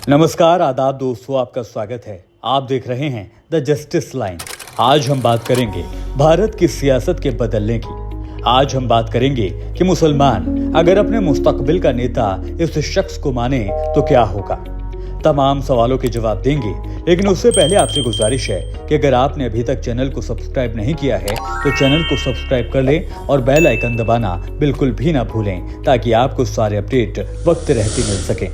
नमस्कार, आदाब दोस्तों, आपका स्वागत है। आप देख रहे हैं द जस्टिस लाइन। आज हम बात करेंगे भारत की सियासत के बदलने की। आज हम बात करेंगे कि मुसलमान अगर अपने मुस्तकबिल का नेता इस शख्स को माने तो क्या होगा। तमाम सवालों के जवाब देंगे, लेकिन उससे पहले आपसे गुजारिश है कि अगर आपने अभी तक चैनल को सब्सक्राइब नहीं किया है तो चैनल को सब्सक्राइब कर लें और बेल आइकन दबाना बिल्कुल भी ना भूलें, ताकि आपको सारे अपडेट वक्त रहते मिल सकें।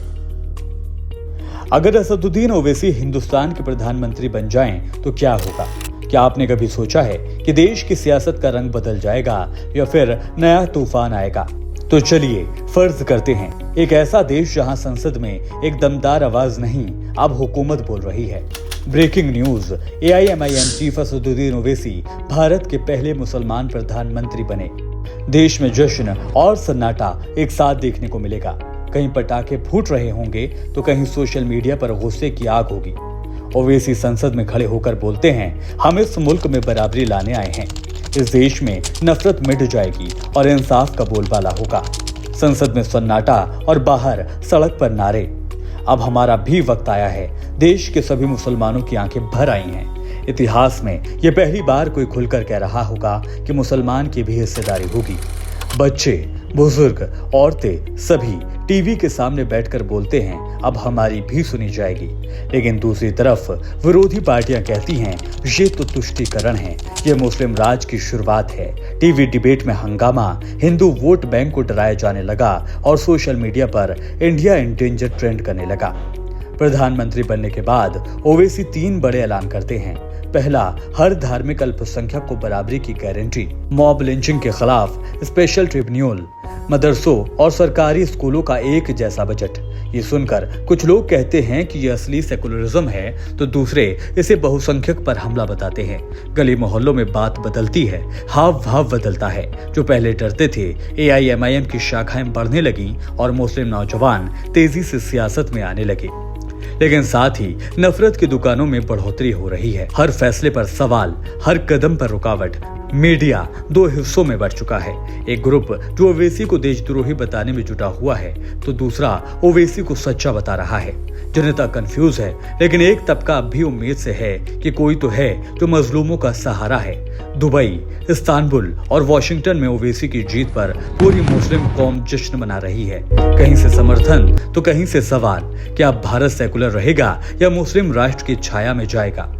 अगर असदुद्दीन ओवैसी हिंदुस्तान के प्रधानमंत्री बन जाएं तो क्या होगा? क्या आपने कभी सोचा है कि देश की सियासत का रंग बदल जाएगा या फिर नया तूफान आएगा? तो चलिए फर्ज करते हैं एक ऐसा देश जहां संसद में एक दमदार आवाज नहीं, अब हुकूमत बोल रही है। Breaking news, AIMIM chief Asaduddin Owaisi Bharat के पहले मुसलमान प्रधानमंत्री बने। देश में जश्न और सन्नाटा एक साथ देखने को मिलेगा। कहीं पटाखे फूट रहे होंगे तो कहीं सोशल मीडिया पर गुस्से की आग होगी। ओवैसी संसद में खड़े होकर बोलते हैं, हम इस मुल्क में बराबरी लाने आए हैं। इस देश में नफरत मिट जाएगी और इंसाफ का बोलबाला होगा। संसद में सन्नाटा और बाहर सड़क पर नारे। अब हमारा भी वक्त आया है। देश के सभी मुसलमानों की आंखें भर आई हैं। इतिहास में यह पहली बार कोई खुलकर कह रहा होगा कि मुसलमान की भी हिस्सेदारी होगी। बच्चे, बुजुर्ग, औरतें सभी टीवी के सामने बैठकर बोलते हैं, अब हमारी भी सुनी जाएगी। लेकिन दूसरी तरफ विरोधी पार्टियां कहती हैं, ये तो तुष्टीकरण है, ये मुस्लिम राज की शुरुआत है। टीवी डिबेट में हंगामा, हिंदू वोट बैंक को डराया जाने लगा और सोशल मीडिया पर इंडिया इन डेंजर ट्रेंड करने लगा। प्रधानमंत्री बनने के बाद ओवैसी 3 बड़े ऐलान करते हैं। पहला, हर धार्मिक अल्पसंख्यक को बराबरी की गारंटी। मॉब लिंचिंग के खिलाफ स्पेशल ट्रिब्यूनल। मदरसों और सरकारी स्कूलों का एक जैसा बजट। ये सुनकर कुछ लोग कहते हैं कि ये असली सेकुलरिज्म है, तो दूसरे इसे बहुसंख्यक पर हमला बताते हैं। गली मोहल्लों में बात बदलती है, हाव भाव बदलता है। जो पहले डरते थे, AIMIM की शाखाएं बढ़ने लगी और मुस्लिम नौजवान तेजी से सियासत में आने लगे। लेकिन साथ ही नफरत की दुकानों में बढ़ोतरी हो रही है। हर फैसले पर सवाल, हर कदम पर रुकावट। मीडिया 2 हिस्सों में बढ़ चुका है। एक ग्रुप जो ओवैसी को देशद्रोही बताने में जुटा हुआ है, तो दूसरा ओवैसी को सच्चा बता रहा है। जनता कंफ्यूज है, लेकिन एक तबका अब भी उम्मीद से है कि कोई तो है जो मजलूमों का सहारा है। दुबई, इस्तांबुल और वॉशिंगटन में ओवैसी की जीत पर पूरी मुस्लिम कौम जश्न मना रही है। कहीं से समर्थन तो कहीं से सवाल, क्या भारत सेकुलर रहेगा या मुस्लिम राष्ट्र की छाया में जाएगा?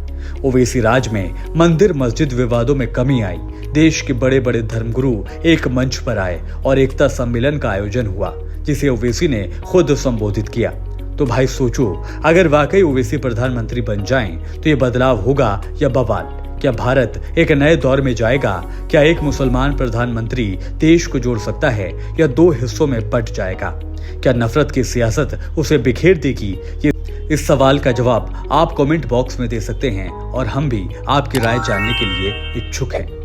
ओवैसी राज में मंदिर मस्जिद विवादों में कमी आई। देश के बड़े बड़े धर्मगुरु एक मंच पर आए और एकता सम्मेलन का आयोजन हुआ, जिसे ओवैसी ने खुद संबोधित किया। तो भाई सोचो, अगर वाकई ओवैसी प्रधानमंत्री बन जाएं तो ये बदलाव होगा या बवाल? क्या भारत एक नए दौर में जाएगा? क्या एक मुसलमान प्रधानमंत्री देश को जोड़ सकता है या 2 हिस्सों में बंट जाएगा? क्या नफरत की सियासत उसे बिखेर देगी? इस सवाल का जवाब आप कमेंट बॉक्स में दे सकते हैं और हम भी आपकी राय जानने के लिए इच्छुक हैं।